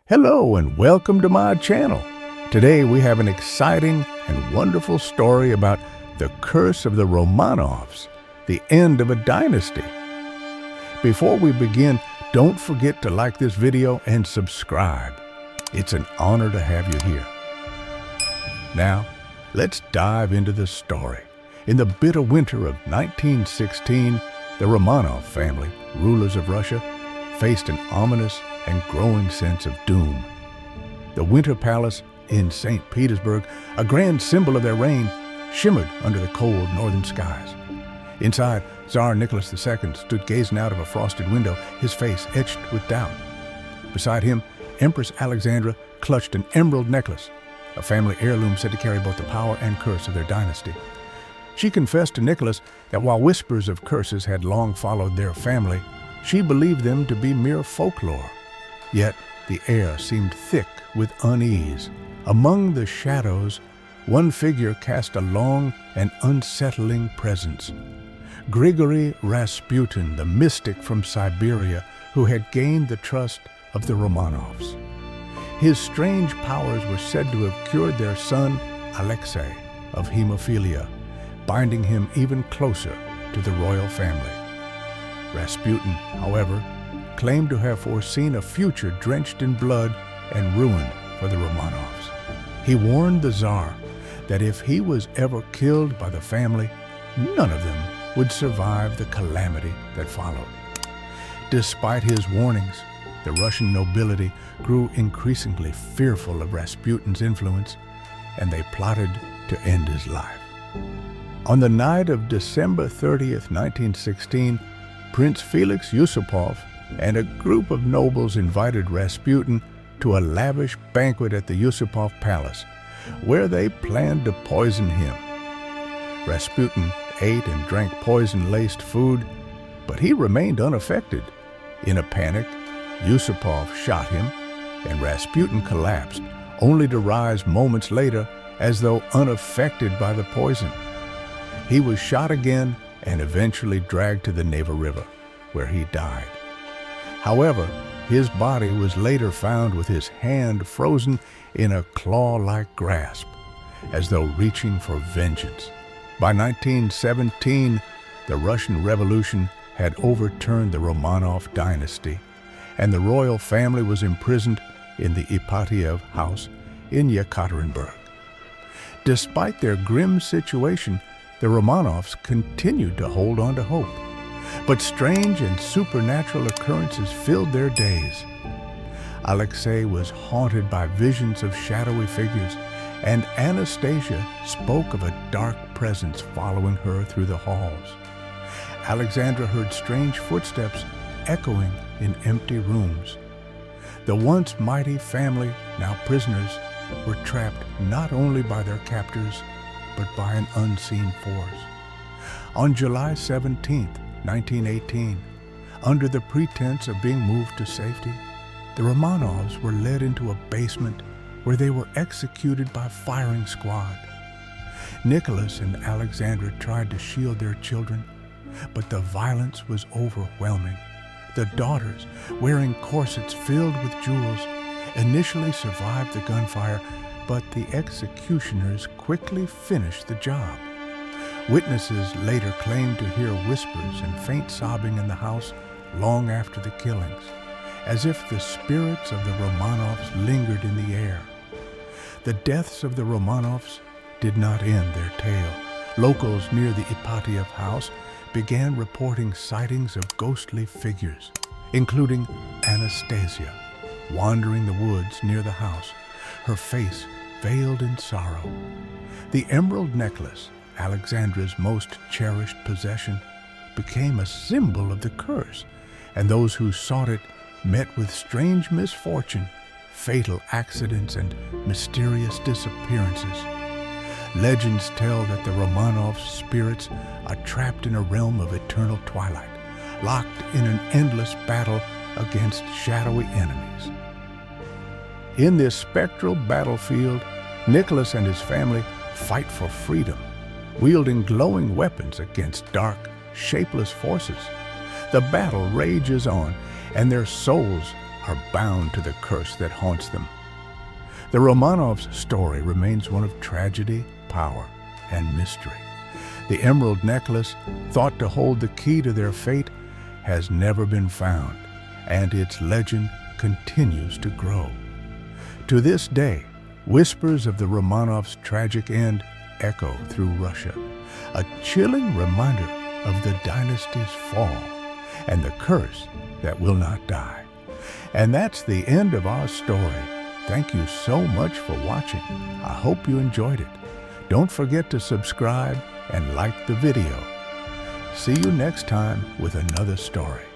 Hello and welcome to my channel. Today we have an exciting and wonderful story about the curse of the Romanovs, the end of a dynasty. Before we begin, don't forget to like this video and subscribe. It's an honor to have you here. Now, let's dive into the story. In the bitter winter of 1916, the Romanov family, rulers of Russia, faced an ominous and growing sense of doom. The Winter Palace in St. Petersburg, a grand symbol of their reign, shimmered under the cold northern skies. Inside, Tsar Nicholas II stood gazing out of a frosted window, his face etched with doubt. Beside him, Empress Alexandra clutched an emerald necklace, a family heirloom said to carry both the power and curse of their dynasty. She confessed to Nicholas that while whispers of curses had long followed their family, she believed them to be mere folklore. Yet the air seemed thick with unease. Among the shadows, one figure cast a long and unsettling presence. Grigory Rasputin, the mystic from Siberia who had gained the trust of the Romanovs. His strange powers were said to have cured their son, Alexei, of hemophilia, binding him even closer to the royal family. Rasputin, however, claimed to have foreseen a future drenched in blood and ruin for the Romanovs. He warned the Tsar that if he was ever killed by the family, none of them would survive the calamity that followed. Despite his warnings, the Russian nobility grew increasingly fearful of Rasputin's influence, and they plotted to end his life. On the night of December 30th, 1916, Prince Felix Yusupov and a group of nobles invited Rasputin to a lavish banquet at the Yusupov Palace, where they planned to poison him. Rasputin ate and drank poison-laced food, but he remained unaffected. In a panic, Yusupov shot him, and Rasputin collapsed, only to rise moments later as though unaffected by the poison. He was shot again and eventually dragged to the Neva River, where he died. However, his body was later found with his hand frozen in a claw-like grasp, as though reaching for vengeance. By 1917, the Russian Revolution had overturned the Romanov dynasty, and the royal family was imprisoned in the 𝐼𝐵𝐻𝐵 house in Yekaterinburg. Despite their grim situation, the Romanovs continued to hold on to hope. But strange and supernatural occurrences filled their days. Alexei was haunted by visions of shadowy figures, and Anastasia spoke of a dark presence following her through the halls. Alexandra heard strange footsteps echoing in empty rooms. The once mighty family, now prisoners, were trapped not only by their captors, but by an unseen force. On July 17, 1918, under the pretense of being moved to safety, the Romanovs were led into a basement where they were executed by firing squad. Nicholas and Alexandra tried to shield their children, but the violence was overwhelming. The daughters, wearing corsets filled with jewels, initially survived the gunfire, but the executioners quickly finished the job. Witnesses later claimed to hear whispers and faint sobbing in the house long after the killings, as if the spirits of the Romanovs lingered in the air. The deaths of the Romanovs did not end their tale. Locals near the 𝐼𝐵𝐻𝐵 house began reporting sightings of ghostly figures, including Anastasia, wandering the woods near the house, her face veiled in sorrow. The emerald necklace, Alexandra's most cherished possession, became a symbol of the curse, and those who sought it met with strange misfortune, fatal accidents, and mysterious disappearances. Legends tell that the Romanov spirits are trapped in a realm of eternal twilight, locked in an endless battle against shadowy enemies. In this spectral battlefield, Nicholas and his family fight for freedom, wielding glowing weapons against dark, shapeless forces. The battle rages on, and their souls are bound to the curse that haunts them. The Romanovs' story remains one of tragedy, power, and mystery. The emerald necklace, thought to hold the key to their fate, has never been found, and its legend continues to grow. To this day, whispers of the Romanovs' tragic end echo through Russia, a chilling reminder of the dynasty's fall and the curse that will not die. And that's the end of our story. Thank you so much for watching. I hope you enjoyed it. Don't forget to subscribe and like the video. See you next time with another story.